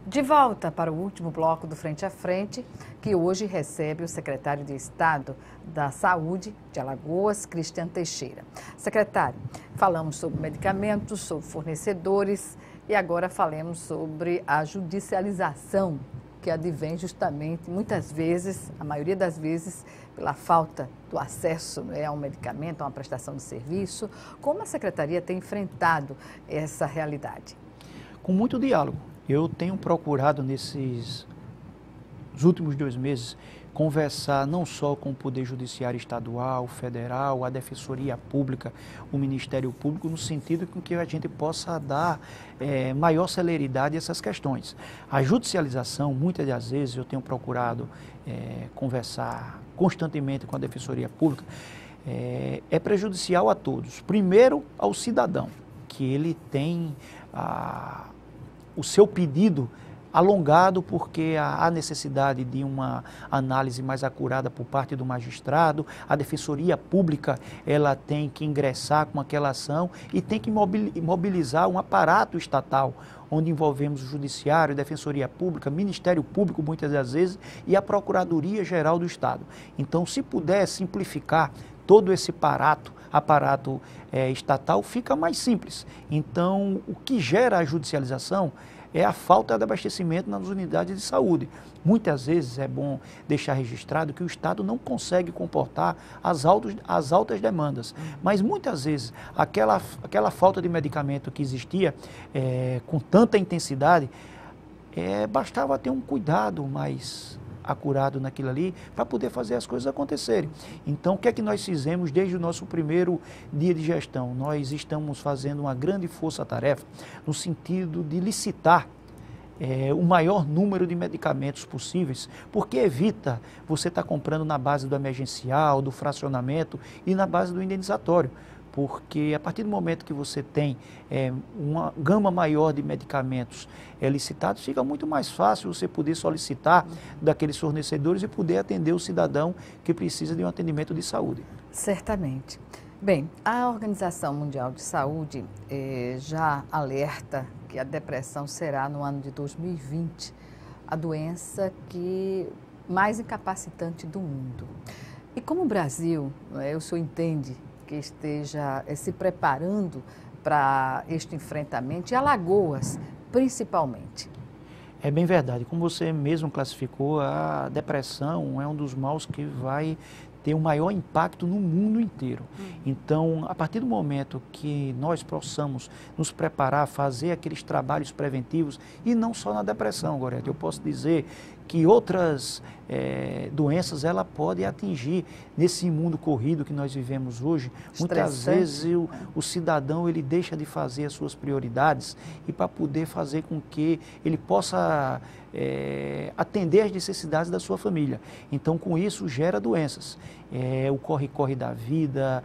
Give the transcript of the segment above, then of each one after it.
De volta para o último bloco do Frente a Frente, que hoje recebe o secretário de Estado da Saúde de Alagoas, Cristiano Teixeira. Secretário, falamos sobre medicamentos, sobre fornecedores e agora falemos sobre a judicialização que advém justamente, muitas vezes, a maioria das vezes, pela falta do acesso a um medicamento, a uma prestação de serviço. Como a Secretaria tem enfrentado essa realidade? Com muito diálogo. Eu tenho procurado nesses últimos 2 meses conversar não só com o Poder Judiciário Estadual, Federal, a Defensoria Pública, o Ministério Público, no sentido com que a gente possa dar maior celeridade a essas questões. A judicialização, muitas das vezes, eu tenho procurado conversar constantemente com a Defensoria Pública, é prejudicial a todos. Primeiro, ao cidadão, que ele tem o seu pedido alongado porque há necessidade de uma análise mais acurada por parte do magistrado, a Defensoria Pública ela tem que ingressar com aquela ação e tem que mobilizar um aparato estatal, onde envolvemos o Judiciário, a Defensoria Pública, Ministério Público muitas das vezes e a Procuradoria-Geral do Estado. Então, se puder simplificar todo esse aparato estatal, fica mais simples. Então, o que gera a judicialização é a falta de abastecimento nas unidades de saúde. Muitas vezes é bom deixar registrado que o Estado não consegue comportar as altas demandas, mas muitas vezes aquela falta de medicamento que existia com tanta intensidade, bastava ter um cuidado mais acurado naquilo ali para poder fazer as coisas acontecerem. Então, o que é que nós fizemos desde o nosso primeiro dia de gestão? Nós estamos fazendo uma grande força-tarefa no sentido de licitar o maior número de medicamentos possíveis, porque evita você estar comprando na base do emergencial, do fracionamento e na base do indenizatório. Porque a partir do momento que você tem uma gama maior de medicamentos licitados, fica muito mais fácil você poder solicitar daqueles fornecedores e poder atender o cidadão que precisa de um atendimento de saúde. Certamente. Bem, a Organização Mundial de Saúde já alerta que a depressão será, no ano de 2020, a doença mais incapacitante do mundo. E como o Brasil, o senhor entende que esteja se preparando para este enfrentamento, e Alagoas, principalmente? É bem verdade. Como você mesmo classificou, a depressão é um dos males que vai ter um maior impacto no mundo inteiro. Então, a partir do momento que nós possamos nos preparar, fazer aqueles trabalhos preventivos, e não só na depressão, Gorete, eu posso dizer que outras doenças ela pode atingir nesse mundo corrido que nós vivemos hoje. Muitas vezes o cidadão ele deixa de fazer as suas prioridades e para poder fazer com que ele possa atender às necessidades da sua família. Então, com isso, gera doenças. O corre-corre da vida,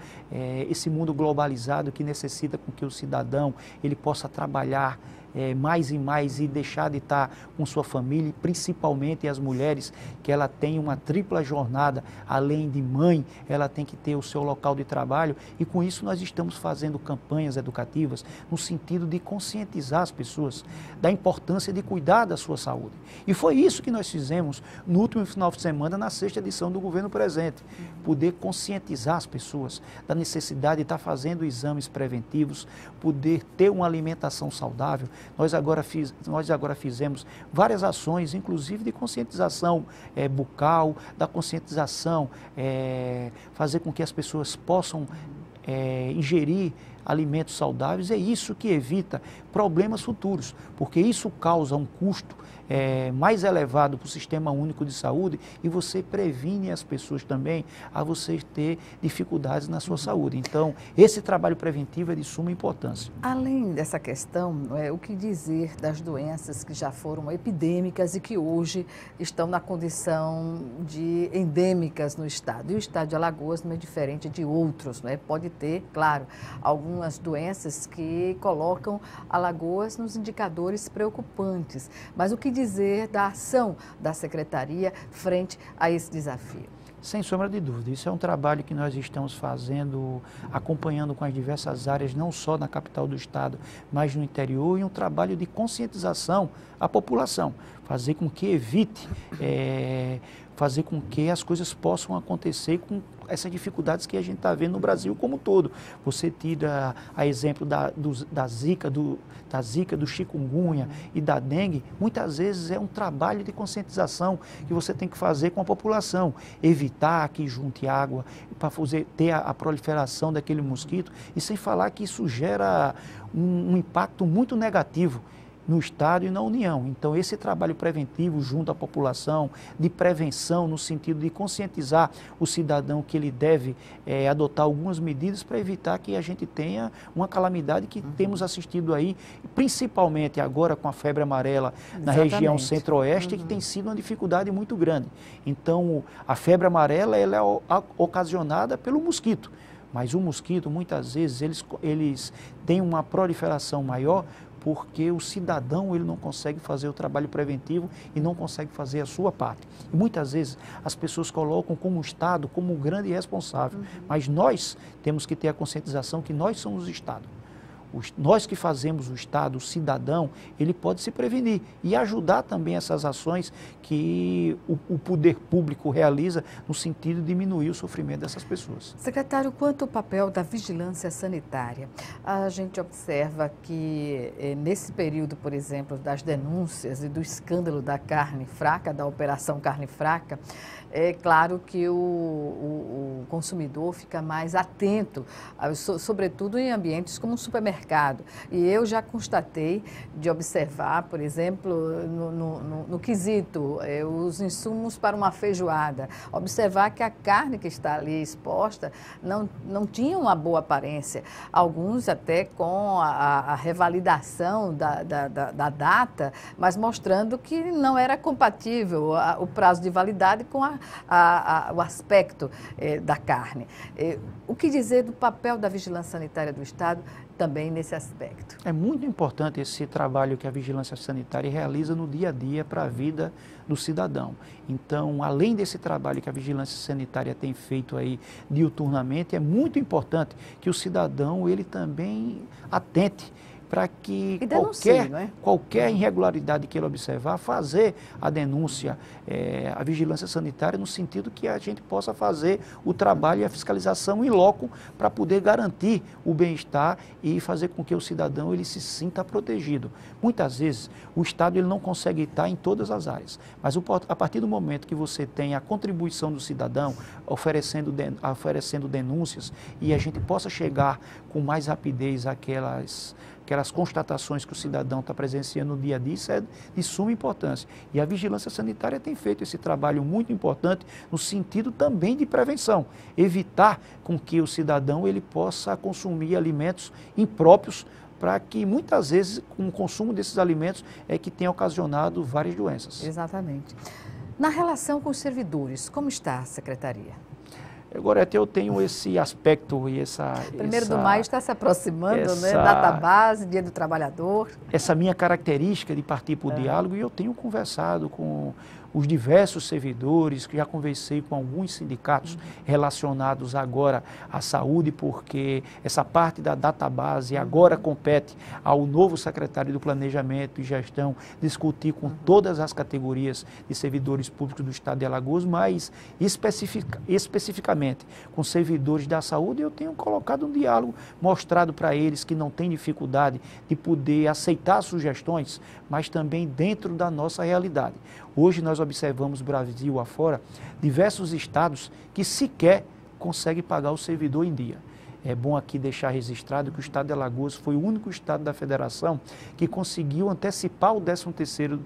esse mundo globalizado que necessita com que o cidadão ele possa trabalhar mais e mais e deixar de estar com sua família, principalmente as mulheres, que ela tem uma tripla jornada, além de mãe, ela tem que ter o seu local de trabalho, e com isso nós estamos fazendo campanhas educativas no sentido de conscientizar as pessoas da importância de cuidar da sua saúde. E foi isso que nós fizemos no último final de semana, na 6ª edição do Governo Presente, poder conscientizar as pessoas da necessidade de estar fazendo exames preventivos, poder ter uma alimentação saudável. Nós agora fizemos várias ações, inclusive de conscientização bucal, da conscientização, fazer com que as pessoas possam ingerir alimentos saudáveis. É isso que evita problemas futuros, porque isso causa um custo mais elevado para o Sistema Único de Saúde e você previne as pessoas também a você ter dificuldades na sua saúde. Então, esse trabalho preventivo é de suma importância. Além dessa questão, o que dizer das doenças que já foram epidêmicas e que hoje estão na condição de endêmicas no estado? E o estado de Alagoas não é diferente de outros, Pode ter, claro, algumas doenças que colocam Alagoas nos indicadores preocupantes, mas o que dizer da ação da Secretaria frente a esse desafio? Sem sombra de dúvida. Isso é um trabalho que nós estamos fazendo, acompanhando com as diversas áreas, não só na capital do estado, mas no interior, e um trabalho de conscientização à população. Fazer com que evite, fazer com que as coisas possam acontecer com essas dificuldades que a gente está vendo no Brasil como um todo. Você tira a exemplo da zika, do chikungunya e da dengue, muitas vezes é um trabalho de conscientização que você tem que fazer com a população. Evitar que junte água para ter a proliferação daquele mosquito, e sem falar que isso gera um impacto muito negativo no Estado e na União. Então, esse trabalho preventivo junto à população, de prevenção, no sentido de conscientizar o cidadão que ele deve adotar algumas medidas para evitar que a gente tenha uma calamidade que temos assistido aí, principalmente agora com a febre amarela na região centro-oeste, que tem sido uma dificuldade muito grande. Então, a febre amarela ela é ocasionada pelo mosquito, mas o mosquito, muitas vezes, eles têm uma proliferação maior porque o cidadão ele não consegue fazer o trabalho preventivo e não consegue fazer a sua parte. E muitas vezes as pessoas colocam como o Estado como o grande responsável, mas nós temos que ter a conscientização que nós somos o Estado. Nós que fazemos o Estado, o cidadão, ele pode se prevenir e ajudar também essas ações que o poder público realiza no sentido de diminuir o sofrimento dessas pessoas. Secretário, quanto ao papel da vigilância sanitária? A gente observa que nesse período, por exemplo, das denúncias e do escândalo da carne fraca, da Operação Carne Fraca, é claro que o consumidor fica mais atento, sobretudo em ambientes como um supermercado. E eu já constatei de observar, por exemplo, no quesito, os insumos para uma feijoada, observar que a carne que está ali exposta não tinha uma boa aparência. Alguns até com a revalidação da data, mas mostrando que não era compatível o prazo de validade com o aspecto da carne. O que dizer do papel da vigilância sanitária do Estado também nesse aspecto? É muito importante esse trabalho que a vigilância sanitária realiza no dia a dia para a vida do cidadão. Então, além desse trabalho que a vigilância sanitária tem feito aí diuturnamente, é muito importante que o cidadão ele também atente para que qualquer irregularidade que ele observar, fazer a denúncia, a vigilância sanitária, no sentido que a gente possa fazer o trabalho e a fiscalização in loco para poder garantir o bem-estar e fazer com que o cidadão ele se sinta protegido. Muitas vezes o Estado ele não consegue estar em todas as áreas, mas a partir do momento que você tem a contribuição do cidadão oferecendo denúncias e a gente possa chegar com mais rapidez aquelas constatações que o cidadão está presenciando no dia a dia, isso é de suma importância. E a vigilância sanitária tem feito esse trabalho muito importante no sentido também de prevenção, evitar com que o cidadão ele possa consumir alimentos impróprios, para que muitas vezes com o consumo desses alimentos é que tem ocasionado várias doenças. Exatamente. Na relação com os servidores, como está a secretaria? Agora, eu tenho esse aspecto e essa... 1º de maio está se aproximando, né? Database, Dia do Trabalhador. Essa minha característica de partir para o diálogo, e eu tenho conversado com os diversos servidores, que já conversei com alguns sindicatos relacionados agora à saúde, porque essa parte da database agora compete ao novo secretário do Planejamento e Gestão discutir com todas as categorias de servidores públicos do Estado de Alagoas, mas especificamente com servidores da saúde, eu tenho colocado um diálogo, mostrado para eles que não tem dificuldade de poder aceitar sugestões, mas também dentro da nossa realidade. Hoje nós observamos, Brasil afora, diversos estados que sequer conseguem pagar o servidor em dia. É bom aqui deixar registrado que o Estado de Alagoas foi o único estado da federação que conseguiu antecipar o 13º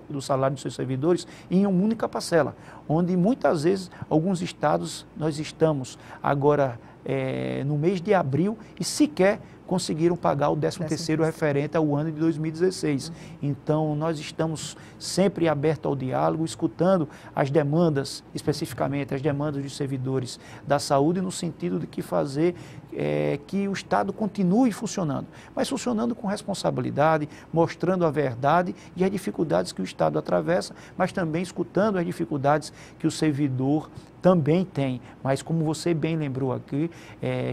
do salário dos seus servidores em uma única parcela, onde muitas vezes alguns estados nós estamos agora no mês de abril e sequer conseguiram pagar o 13º referente ao ano de 2016. Então, nós estamos sempre abertos ao diálogo, escutando as demandas, especificamente as demandas dos servidores da saúde, no sentido de que fazer que o Estado continue funcionando, mas funcionando com responsabilidade, mostrando a verdade e as dificuldades que o Estado atravessa, mas também escutando as dificuldades que o servidor também tem. Mas como você bem lembrou aqui,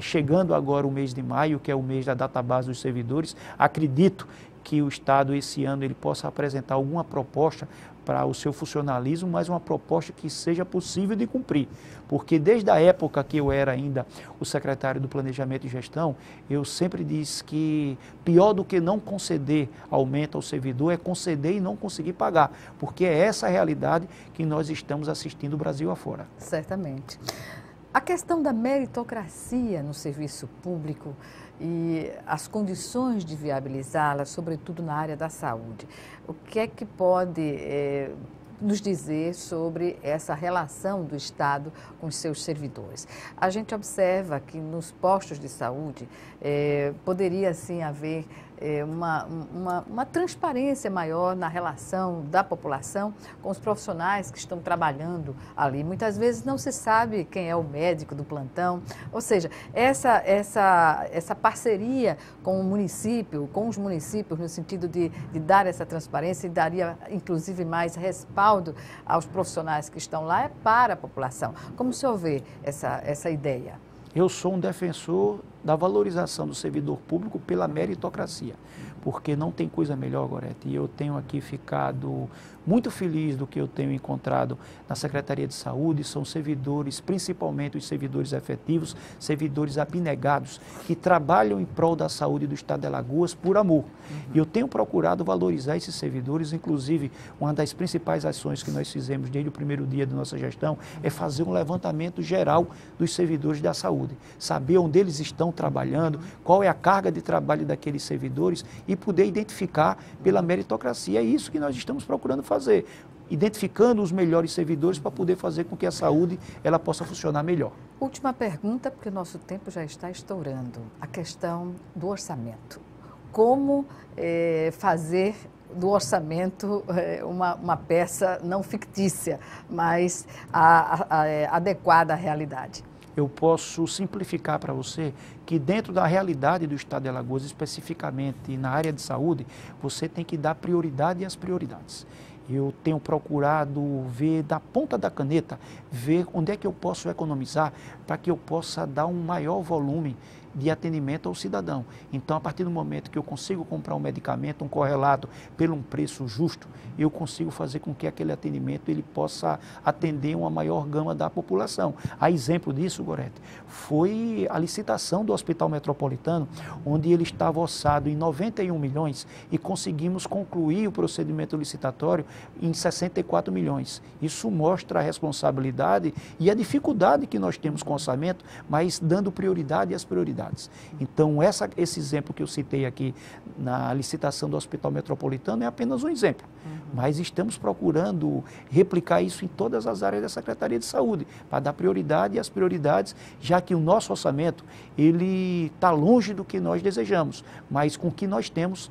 chegando agora o mês de maio, que é o mês da database dos servidores, acredito que o Estado esse ano ele possa apresentar alguma proposta para o seu funcionalismo, mas uma proposta que seja possível de cumprir. Porque desde a época que eu era ainda o secretário do Planejamento e Gestão, eu sempre disse que pior do que não conceder aumento ao servidor é conceder e não conseguir pagar, porque é essa a realidade que nós estamos assistindo o Brasil afora. Certamente. A questão da meritocracia no serviço público e as condições de viabilizá-la, sobretudo na área da saúde. O que é que pode nos dizer sobre essa relação do Estado com os seus servidores? A gente observa que nos postos de saúde poderia, sim, haver uma transparência maior na relação da população com os profissionais que estão trabalhando ali. Muitas vezes não se sabe quem é o médico do plantão, ou seja, essa parceria com o município, com os municípios, no sentido de dar essa transparência e daria, inclusive, mais respaldo aos profissionais que estão lá, é para a população. Como o senhor vê essa ideia? Eu sou um defensor da valorização do servidor público pela meritocracia, porque não tem coisa melhor, Gorete, e eu tenho aqui ficado muito feliz do que eu tenho encontrado na Secretaria de Saúde. São servidores, principalmente os servidores efetivos, servidores abnegados, que trabalham em prol da saúde do Estado de Alagoas por amor. E eu tenho procurado valorizar esses servidores, inclusive uma das principais ações que nós fizemos desde o primeiro dia da nossa gestão é fazer um levantamento geral dos servidores da saúde, saber onde eles estão trabalhando, qual é a carga de trabalho daqueles servidores e poder identificar pela meritocracia. É isso que nós estamos procurando fazer, identificando os melhores servidores para poder fazer com que a saúde ela possa funcionar melhor. Última pergunta, porque o nosso tempo já está estourando. A questão do orçamento. Como fazer do orçamento uma peça não fictícia, mas adequada à realidade? Eu posso simplificar para você que dentro da realidade do Estado de Alagoas, especificamente na área de saúde, você tem que dar prioridade às prioridades. Eu tenho procurado ver da ponta da caneta, ver onde é que eu posso economizar para que eu possa dar um maior volume de atendimento ao cidadão. Então, a partir do momento que eu consigo comprar um medicamento, um correlato, pelo um preço justo, eu consigo fazer com que aquele atendimento ele possa atender uma maior gama da população. A exemplo disso, Gorete, foi a licitação do Hospital Metropolitano, onde ele estava orçado em 91 milhões e conseguimos concluir o procedimento licitatório em 64 milhões. Isso mostra a responsabilidade e a dificuldade que nós temos com o orçamento, mas dando prioridade às prioridades. Então, esse exemplo que eu citei aqui na licitação do Hospital Metropolitano é apenas um exemplo. Mas estamos procurando replicar isso em todas as áreas da Secretaria de Saúde, para dar prioridade às prioridades, já que o nosso orçamento ele está longe do que nós desejamos. Mas com o que nós temos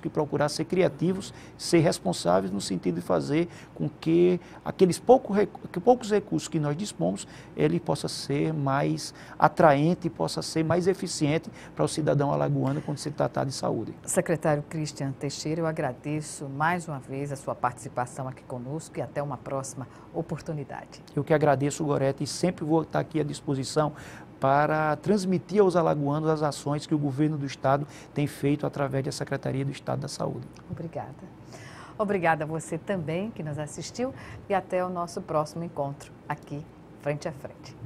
que procurar ser criativos, ser responsáveis no sentido de fazer com que aqueles poucos recursos que nós dispomos, ele possa ser mais atraente, possa ser mais eficiente para o cidadão alagoano quando se tratar de saúde. Secretário Cristian Teixeira, eu agradeço mais uma vez a sua participação aqui conosco e até uma próxima oportunidade. Eu que agradeço, Gorete, e sempre vou estar aqui à disposição para transmitir aos alagoanos as ações que o governo do Estado tem feito através da Secretaria do Estado da Saúde. Obrigada. Obrigada a você também que nos assistiu e até o nosso próximo encontro aqui, frente a frente.